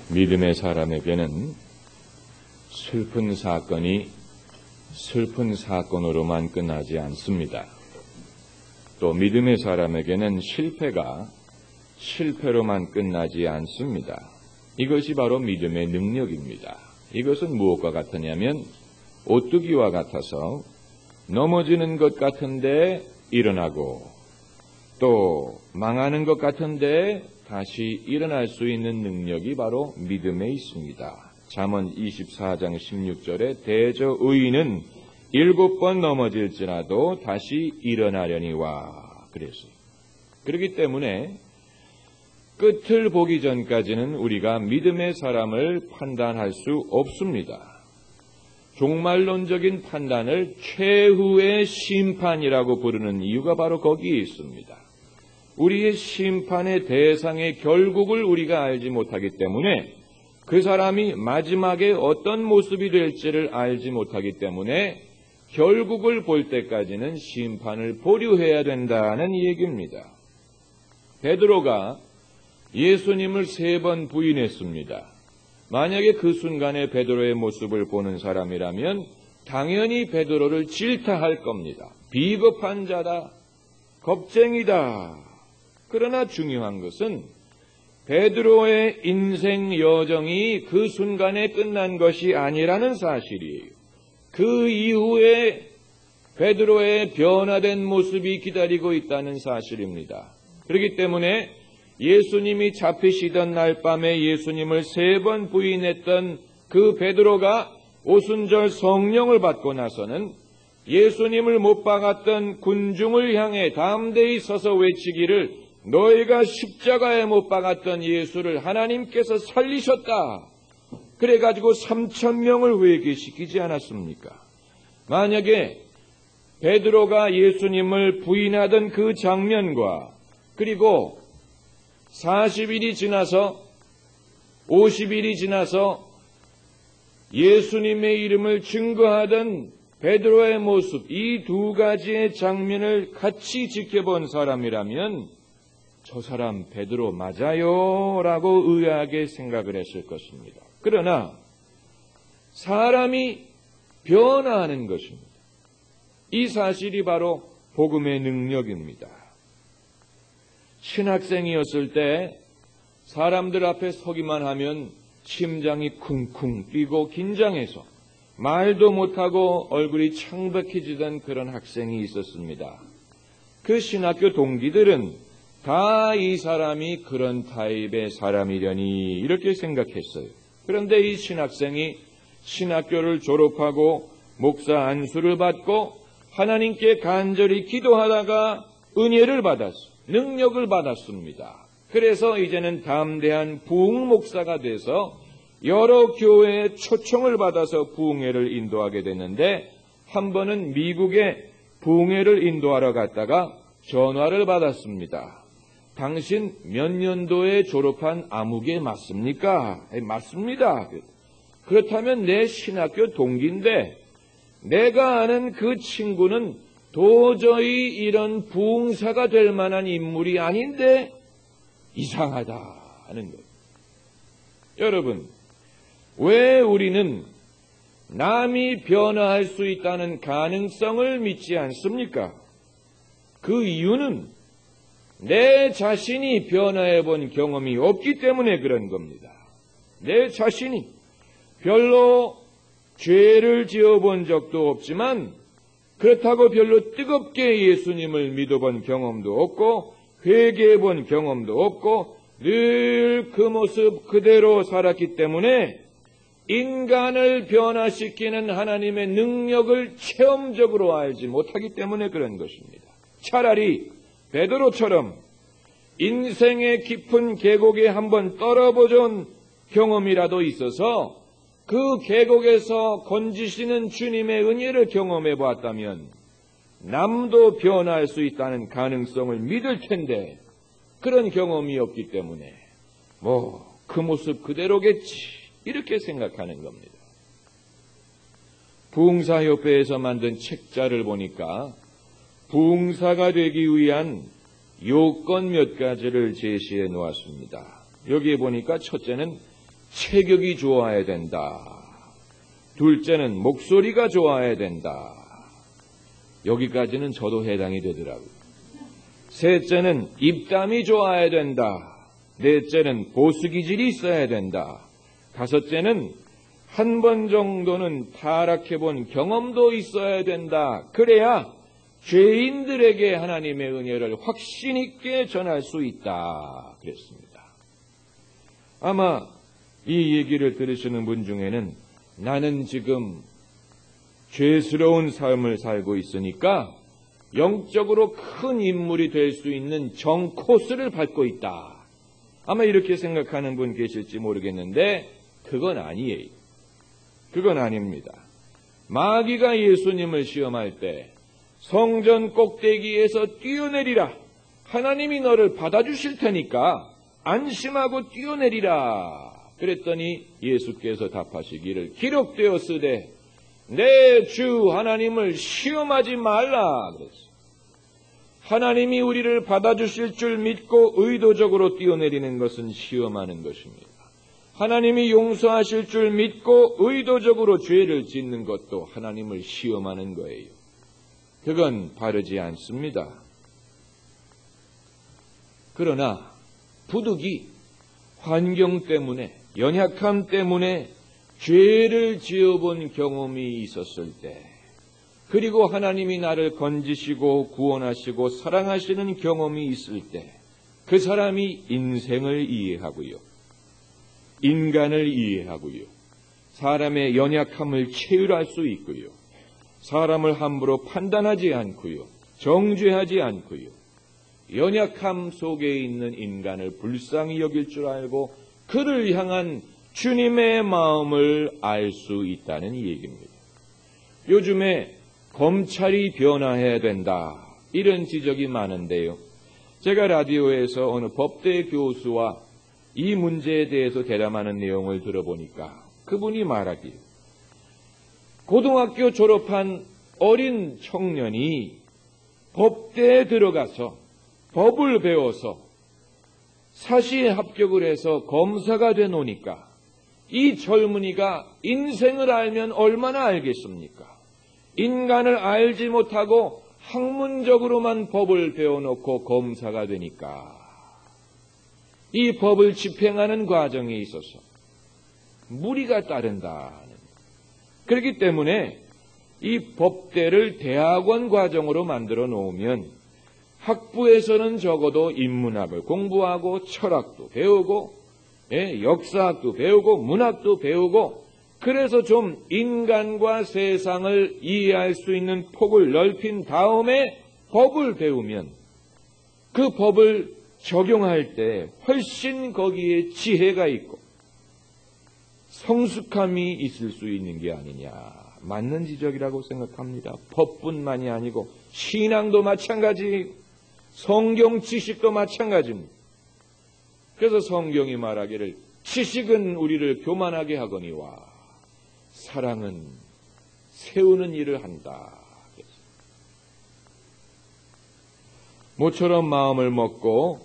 믿음의 사람에게는 슬픈 사건이 슬픈 사건으로만 끝나지 않습니다. 또 믿음의 사람에게는 실패가 실패로만 끝나지 않습니다. 이것이 바로 믿음의 능력입니다. 이것은 무엇과 같으냐면 오뚜기와 같아서 넘어지는 것 같은데 일어나고 또 망하는 것 같은데 다시 일어날 수 있는 능력이 바로 믿음에 있습니다. 잠언 24장 16절에 대저 의인은 7번 넘어질지라도 다시 일어나려니와 그랬어요. 그렇기 때문에 끝을 보기 전까지는 우리가 믿음의 사람을 판단할 수 없습니다. 종말론적인 판단을 최후의 심판이라고 부르는 이유가 바로 거기에 있습니다. 우리의 심판의 대상의 결국을 우리가 알지 못하기 때문에 그 사람이 마지막에 어떤 모습이 될지를 알지 못하기 때문에 결국을 볼 때까지는 심판을 보류해야 된다는 얘기입니다. 베드로가 예수님을 3번 부인했습니다. 만약에 그 순간에 베드로의 모습을 보는 사람이라면 당연히 베드로를 질타할 겁니다. 비겁한 자다, 겁쟁이다. 그러나 중요한 것은 베드로의 인생 여정이 그 순간에 끝난 것이 아니라는 사실이에요. 그 이후에 베드로의 변화된 모습이 기다리고 있다는 사실입니다. 그렇기 때문에 예수님이 잡히시던 날 밤에 예수님을 3번 부인했던 그 베드로가 오순절 성령을 받고 나서는 예수님을 못 박았던 군중을 향해 담대히 서서 외치기를 너희가 십자가에 못 박았던 예수를 하나님께서 살리셨다. 그래가지고 3,000명을 회개시키지 않았습니까? 만약에 베드로가 예수님을 부인하던 그 장면과 그리고 40일이 지나서 50일이 지나서 예수님의 이름을 증거하던 베드로의 모습, 이 2가지의 장면을 같이 지켜본 사람이라면 저 사람 베드로 맞아요 라고 의아하게 생각을 했을 것입니다. 그러나 사람이 변화하는 것입니다. 이 사실이 바로 복음의 능력입니다. 신학생이었을 때 사람들 앞에 서기만 하면 심장이 쿵쿵 뛰고 긴장해서 말도 못하고 얼굴이 창백해지던 그런 학생이 있었습니다. 그 신학교 동기들은 다 이 사람이 그런 타입의 사람이려니 이렇게 생각했어요. 그런데 이 신학생이 신학교를 졸업하고 목사 안수를 받고 하나님께 간절히 기도하다가 은혜를 받았어요. 능력을 받았습니다. 그래서 이제는 담대한 부흥 목사가 돼서 여러 교회에 초청을 받아서 부흥회를 인도하게 됐는데 한 번은 미국에 부흥회를 인도하러 갔다가 전화를 받았습니다. 당신 몇 년도에 졸업한 아무개 맞습니까? 맞습니다. 그렇다면 내 신학교 동기인데 내가 아는 그 친구는 도저히 이런 부흥사가 될 만한 인물이 아닌데 이상하다 하는 거예요. 여러분, 왜 우리는 남이 변화할 수 있다는 가능성을 믿지 않습니까? 그 이유는 내 자신이 변화해 본 경험이 없기 때문에 그런 겁니다. 내 자신이 별로 죄를 지어본 적도 없지만 그렇다고 별로 뜨겁게 예수님을 믿어본 경험도 없고 회개해 본 경험도 없고 늘 그 모습 그대로 살았기 때문에 인간을 변화시키는 하나님의 능력을 체험적으로 알지 못하기 때문에 그런 것입니다. 차라리 베드로처럼 인생의 깊은 계곡에 한번 떨어보던 경험이라도 있어서 그 계곡에서 건지시는 주님의 은혜를 경험해 보았다면 남도 변화할 수 있다는 가능성을 믿을 텐데 그런 경험이 없기 때문에 그 모습 그대로겠지 이렇게 생각하는 겁니다. 부흥사협회에서 만든 책자를 보니까 부흥사가 되기 위한 요건 몇 가지를 제시해 놓았습니다. 여기에 보니까 첫째는 체격이 좋아야 된다. 둘째는 목소리가 좋아야 된다. 여기까지는 저도 해당이 되더라고요. 셋째는 입담이 좋아야 된다. 넷째는 보수기질이 있어야 된다. 다섯째는 한 번 정도는 타락해본 경험도 있어야 된다. 그래야 죄인들에게 하나님의 은혜를 확신 있게 전할 수 있다. 그랬습니다. 아마 이 얘기를 들으시는 분 중에는 나는 지금 죄스러운 삶을 살고 있으니까 영적으로 큰 인물이 될 수 있는 정 코스를 밟고 있다. 아마 이렇게 생각하는 분 계실지 모르겠는데 그건 아니에요. 그건 아닙니다. 마귀가 예수님을 시험할 때 성전 꼭대기에서 뛰어내리라. 하나님이 너를 받아주실 테니까 안심하고 뛰어내리라. 그랬더니 예수께서 답하시기를 기록되었으되 내 주 하나님을 시험하지 말라 그랬어요. 하나님이 우리를 받아주실 줄 믿고 의도적으로 뛰어내리는 것은 시험하는 것입니다. 하나님이 용서하실 줄 믿고 의도적으로 죄를 짓는 것도 하나님을 시험하는 거예요. 그건 바르지 않습니다. 그러나 부득이 환경 때문에 연약함 때문에 죄를 지어본 경험이 있었을 때 그리고 하나님이 나를 건지시고 구원하시고 사랑하시는 경험이 있을 때 그 사람이 인생을 이해하고요. 인간을 이해하고요. 사람의 연약함을 체휼할 수 있고요. 사람을 함부로 판단하지 않고요. 정죄하지 않고요. 연약함 속에 있는 인간을 불쌍히 여길 줄 알고 그를 향한 주님의 마음을 알 수 있다는 얘기입니다. 요즘에 검찰이 변화해야 된다. 이런 지적이 많은데요. 제가 라디오에서 어느 법대 교수와 이 문제에 대해서 대담하는 내용을 들어보니까 그분이 말하기를 고등학교 졸업한 어린 청년이 법대에 들어가서 법을 배워서 사시에 합격을 해서 검사가 돼 놓으니까 이 젊은이가 인생을 알면 얼마나 알겠습니까? 인간을 알지 못하고 학문적으로만 법을 배워놓고 검사가 되니까 이 법을 집행하는 과정에 있어서 무리가 따른다는. 그렇기 때문에 이 법대를 대학원 과정으로 만들어 놓으면 학부에서는 적어도 인문학을 공부하고 철학도 배우고 역사학도 배우고 문학도 배우고 그래서 좀 인간과 세상을 이해할 수 있는 폭을 넓힌 다음에 법을 배우면 그 법을 적용할 때 훨씬 거기에 지혜가 있고 성숙함이 있을 수 있는 게 아니냐. 맞는 지적이라고 생각합니다. 법뿐만이 아니고 신앙도 마찬가지, 성경 지식도 마찬가지입니다. 그래서 성경이 말하기를 지식은 우리를 교만하게 하거니와 사랑은 세우는 일을 한다. 모처럼 마음을 먹고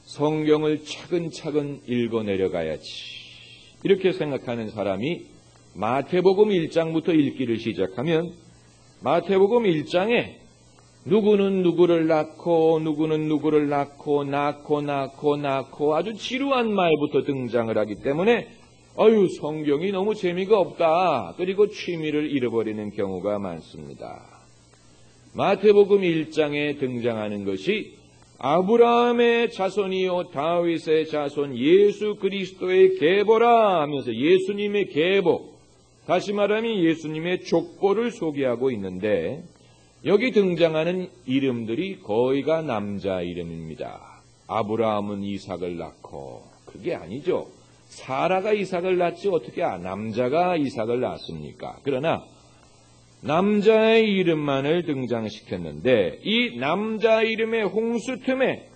성경을 차근차근 읽어내려가야지. 이렇게 생각하는 사람이 마태복음 1장부터 읽기를 시작하면 마태복음 1장에 누구는 누구를 낳고 누구는 누구를 낳고 아주 지루한 말부터 등장을 하기 때문에 성경이 너무 재미가 없다. 그리고 취미를 잃어버리는 경우가 많습니다. 마태복음 1장에 등장하는 것이 아브라함의 자손이요 다윗의 자손 예수 그리스도의 계보라 하면서 예수님의 계보, 다시 말하면 예수님의 족보를 소개하고 있는데 여기 등장하는 이름들이 거의가 남자 이름입니다. 아브라함은 이삭을 낳고, 그게 아니죠. 사라가 이삭을 낳지 어떻게 남자가 이삭을 낳습니까? 그러나 남자의 이름만을 등장시켰는데 이 남자 이름의 홍수 틈에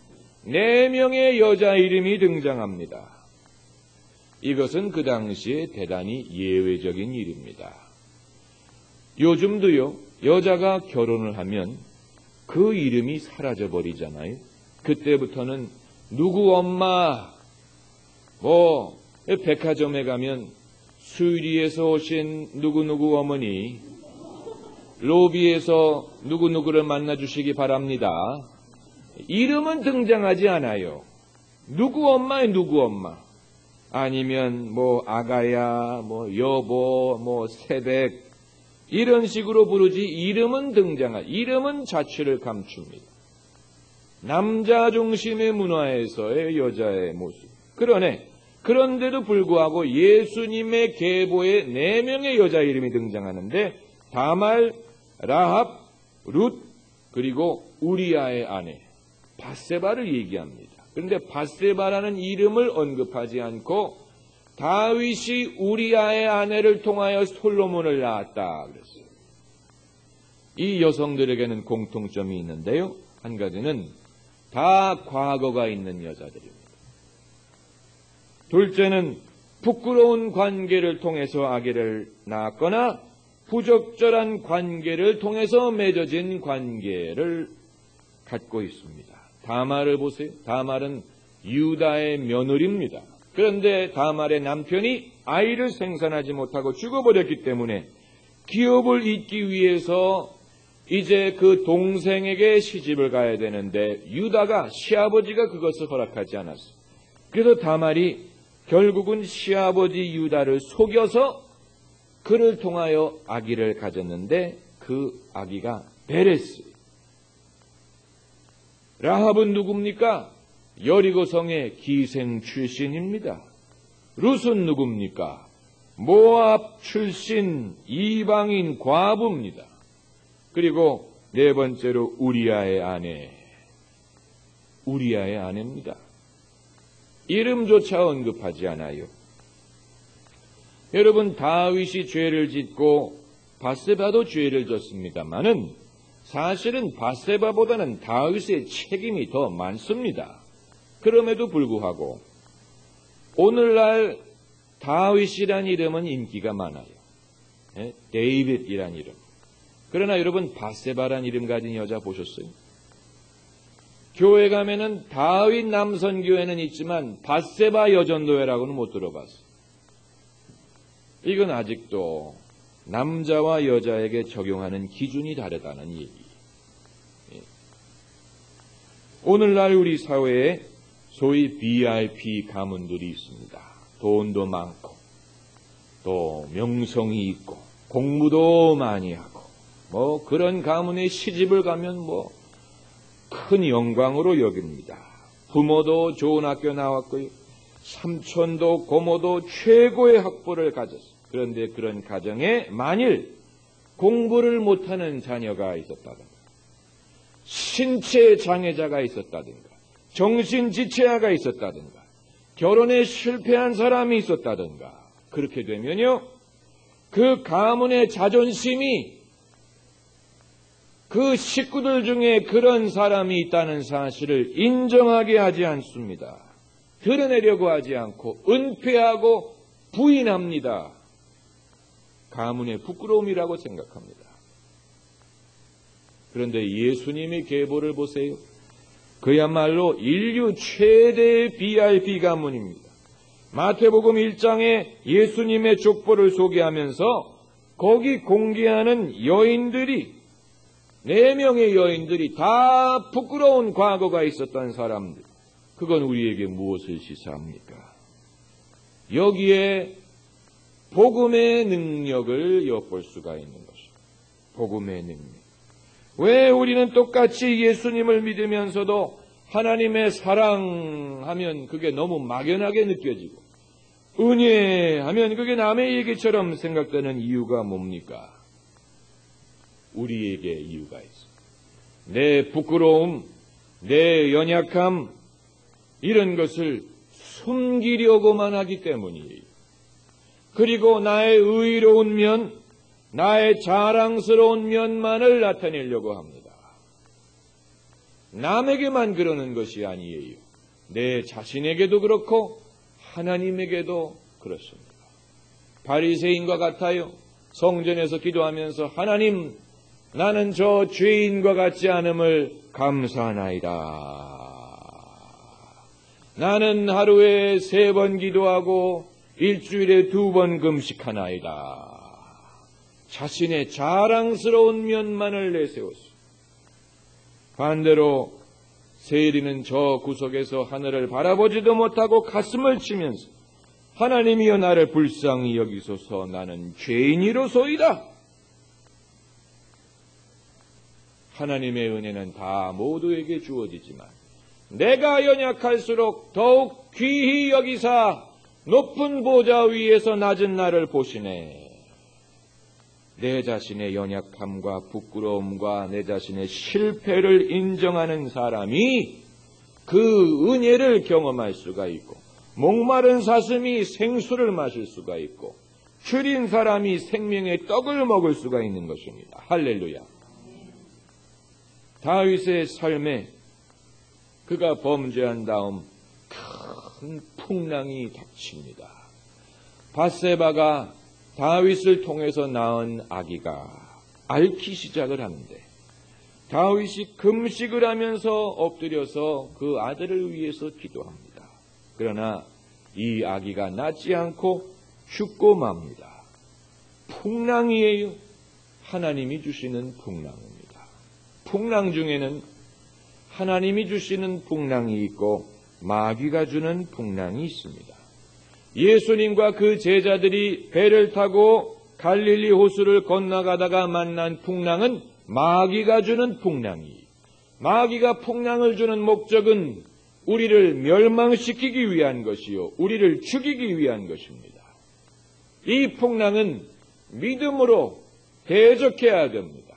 4명의 여자 이름이 등장합니다. 이것은 그 당시에 대단히 예외적인 일입니다. 요즘도요, 여자가 결혼을 하면 그 이름이 사라져버리잖아요. 그때부터는 누구 엄마, 백화점에 가면 수유리에서 오신 누구누구 어머니, 로비에서 누구누구를 만나주시기 바랍니다. 이름은 등장하지 않아요. 누구 엄마에 누구 엄마. 아니면 뭐 아가야, 뭐 여보, 뭐 새댁 이런 식으로 부르지 이름은 이름은 자취를 감춥니다. 남자 중심의 문화에서의 여자의 모습. 그런데도 불구하고 예수님의 계보에 4명의 여자 이름이 등장하는데 다말, 라합, 룻, 그리고 우리아의 아내 밧세바를 얘기합니다. 그런데 밧세바라는 이름을 언급하지 않고 다윗이 우리아의 아내를 통하여 솔로몬을 낳았다 그랬어요. 이 여성들에게는 공통점이 있는데요. 한 가지는 다 과거가 있는 여자들입니다. 둘째는 부끄러운 관계를 통해서 아기를 낳았거나 부적절한 관계를 통해서 맺어진 관계를 갖고 있습니다. 다말을 보세요. 다말은 유다의 며느리입니다. 그런데 다말의 남편이 아이를 생산하지 못하고 죽어버렸기 때문에 기업을 잇기 위해서 이제 그 동생에게 시집을 가야 되는데 유다가 시아버지가 그것을 허락하지 않았어요. 그래서 다말이 결국은 시아버지 유다를 속여서 그를 통하여 아기를 가졌는데 그 아기가 베레스. 라합은 누굽니까? 여리고성의 기생 출신입니다. 룻은 누굽니까? 모압 출신 이방인 과부입니다. 그리고 4번째로 우리아의 아내입니다. 이름조차 언급하지 않아요. 여러분, 다윗이 죄를 짓고 밧세바도 죄를 졌습니다마는 사실은 밧세바보다는 다윗의 책임이 더 많습니다. 그럼에도 불구하고 오늘날 다윗이란 이름은 인기가 많아요. 데이빗이란 이름. 그러나 여러분, 밧세바란 이름 가진 여자 보셨어요? 교회 가면은 다윗 남선교회는 있지만 밧세바 여전도회라고는 못 들어봤어요. 이건 아직도 남자와 여자에게 적용하는 기준이 다르다는 얘기. 오늘날 우리 사회에 소위 VIP 가문들이 있습니다. 돈도 많고 또 명성이 있고 공부도 많이 하고 뭐 그런 가문에 시집을 가면 뭐 큰 영광으로 여깁니다. 부모도 좋은 학교 나왔고요. 삼촌도 고모도 최고의 학벌을 가졌어요. 그런데 그런 가정에 만일 공부를 못하는 자녀가 있었다든가 신체 장애자가 있었다든가 정신지체아가 있었다든가 결혼에 실패한 사람이 있었다든가 그렇게 되면요, 그 가문의 자존심이 그 식구들 중에 그런 사람이 있다는 사실을 인정하게 하지 않습니다. 드러내려고 하지 않고 은폐하고 부인합니다. 가문의 부끄러움이라고 생각합니다. 그런데 예수님의 계보를 보세요. 그야말로 인류 최대의 VIP 가문입니다. 마태복음 1장에 예수님의 족보를 소개하면서 거기 공개하는 여인들이 4명의 여인들이 다 부끄러운 과거가 있었던 사람들. 그건 우리에게 무엇을 시사합니까? 여기에 복음의 능력을 엿볼 수가 있는 것입니다. 복음의 능력. 왜 우리는 똑같이 예수님을 믿으면서도 하나님의 사랑하면 그게 너무 막연하게 느껴지고 은혜하면 그게 남의 얘기처럼 생각되는 이유가 뭡니까? 우리에게 이유가 있어요. 내 부끄러움, 내 연약함 이런 것을 숨기려고만 하기 때문이에요. 그리고 나의 의로운 면, 나의 자랑스러운 면만을 나타내려고 합니다. 남에게만 그러는 것이 아니에요. 내 자신에게도 그렇고 하나님에게도 그렇습니다. 바리새인과 같아요. 성전에서 기도하면서 하나님, 나는 저 죄인과 같지 않음을 감사하나이다. 나는 하루에 3번 기도하고 일주일에 2번 금식하나이다. 자신의 자랑스러운 면만을 내세웠습니다. 반대로 세리는 저 구석에서 하늘을 바라보지도 못하고 가슴을 치면서 하나님이여 나를 불쌍히 여기소서 나는 죄인이로소이다. 하나님의 은혜는 다 모두에게 주어지지만 내가 연약할수록 더욱 귀히 여기사 높은 보좌 위에서 낮은 나를 보시네. 내 자신의 연약함과 부끄러움과 내 자신의 실패를 인정하는 사람이 그 은혜를 경험할 수가 있고, 목마른 사슴이 생수를 마실 수가 있고, 줄인 사람이 생명의 떡을 먹을 수가 있는 것입니다. 할렐루야. 다윗의 삶에 그가 범죄한 다음 큰 풍랑이 닥칩니다. 밧세바가 다윗을 통해서 낳은 아기가 앓기 시작을 하는데 다윗이 금식을 하면서 엎드려서 그 아들을 위해서 기도합니다. 그러나 이 아기가 낫지 않고 죽고 맙니다. 풍랑이에요. 하나님이 주시는 풍랑입니다. 풍랑 중에는 하나님이 주시는 풍랑이 있고 마귀가 주는 풍랑이 있습니다. 예수님과 그 제자들이 배를 타고 갈릴리 호수를 건너가다가 만난 풍랑은 마귀가 주는 풍랑이. 마귀가 풍랑을 주는 목적은 우리를 멸망시키기 위한 것이요, 우리를 죽이기 위한 것입니다. 이 풍랑은 믿음으로 대적해야 됩니다.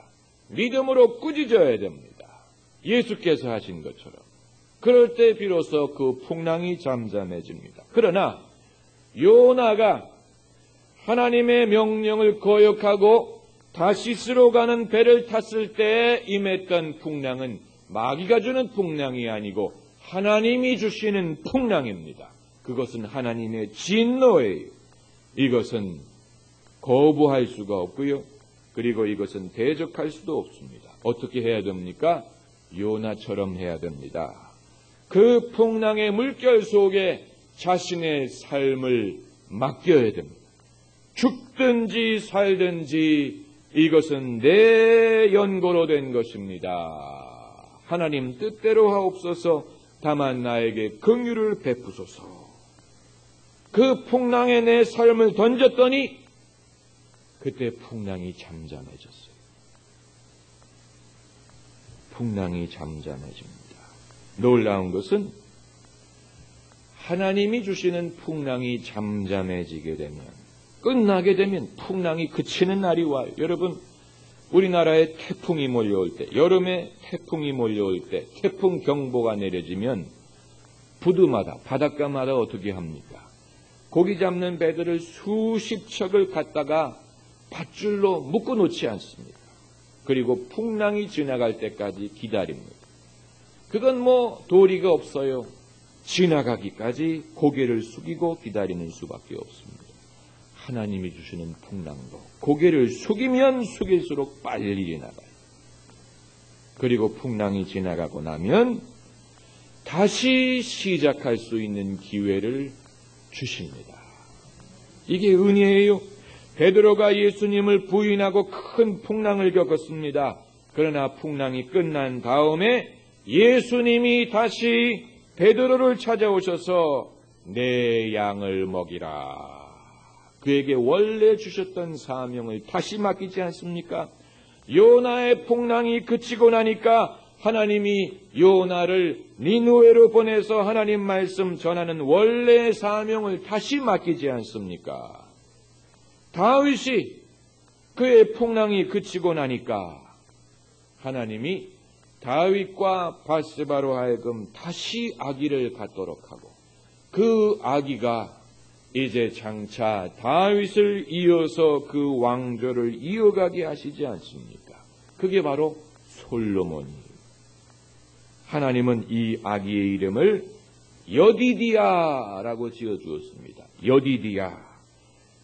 믿음으로 꾸짖어야 됩니다. 예수께서 하신 것처럼. 그럴 때 비로소 그 풍랑이 잠잠해집니다. 그러나 요나가 하나님의 명령을 거역하고 다시스로 가는 배를 탔을 때 임했던 풍랑은 마귀가 주는 풍랑이 아니고 하나님이 주시는 풍랑입니다. 그것은 하나님의 진노예요. 이것은 거부할 수가 없고요. 그리고 이것은 대적할 수도 없습니다. 어떻게 해야 됩니까? 요나처럼 해야 됩니다. 그 풍랑의 물결 속에 자신의 삶을 맡겨야 됩니다. 죽든지 살든지 이것은 내 연고로 된 것입니다. 하나님 뜻대로 하옵소서. 다만 나에게 긍휼을 베푸소서. 그 풍랑에 내 삶을 던졌더니 그때 풍랑이 잠잠해졌어요. 풍랑이 잠잠해집니다. 놀라운 것은 하나님이 주시는 풍랑이 잠잠해지게 되면, 끝나게 되면 풍랑이 그치는 날이 와요. 여러분, 우리나라에 태풍이 몰려올 때, 여름에 태풍이 몰려올 때, 태풍 경보가 내려지면 부두마다, 바닷가마다 어떻게 합니까? 고기 잡는 배들을 수십 척을 갖다가 밧줄로 묶어놓지 않습니다. 그리고 풍랑이 지나갈 때까지 기다립니다. 그건 도리가 없어요. 지나가기까지 고개를 숙이고 기다리는 수밖에 없습니다. 하나님이 주시는 풍랑도 고개를 숙이면 숙일수록 빨리 지나가요. 그리고 풍랑이 지나가고 나면 다시 시작할 수 있는 기회를 주십니다. 이게 은혜예요. 베드로가 예수님을 부인하고 큰 풍랑을 겪었습니다. 그러나 풍랑이 끝난 다음에 예수님이 다시 베드로를 찾아오셔서 내 양을 먹이라. 그에게 원래 주셨던 사명을 다시 맡기지 않습니까? 요나의 풍랑이 그치고 나니까 하나님이 요나를 니느웨로 보내서 하나님 말씀 전하는 원래의 사명을 다시 맡기지 않습니까? 다윗이 그의 풍랑이 그치고 나니까 하나님이 다윗과 밧세바로 하여금 다시 아기를 갖도록 하고 그 아기가 이제 장차 다윗을 이어서 그 왕조를 이어가게 하시지 않습니까? 그게 바로 솔로몬이에요. 하나님은 이 아기의 이름을 여디디아라고 지어주었습니다. 여디디아.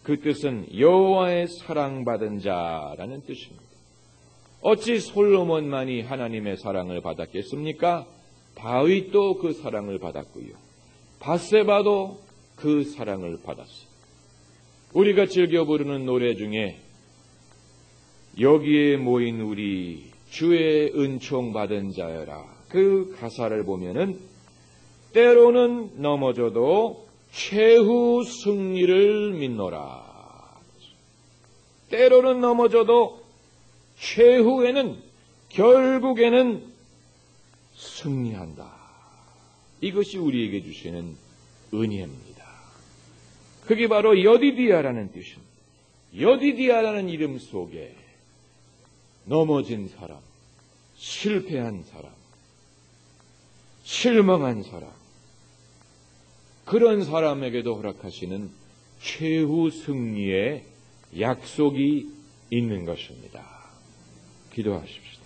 그 뜻은 여호와의 사랑받은 자라는 뜻입니다. 어찌 솔로몬만이 하나님의 사랑을 받았겠습니까? 다윗도 그 사랑을 받았고요. 밧세바도 그 사랑을 받았어요. 우리가 즐겨 부르는 노래 중에 여기에 모인 우리 주의 은총 받은 자여라, 그 가사를 보면은 때로는 넘어져도 최후 승리를 믿노라. 때로는 넘어져도 최후에는, 결국에는 승리한다. 이것이 우리에게 주시는 은혜입니다. 그게 바로 여디디아라는 뜻입니다. 여디디아라는 이름 속에 넘어진 사람, 실패한 사람, 실망한 사람, 그런 사람에게도 허락하시는 최후 승리의 약속이 있는 것입니다. 기도하십시오.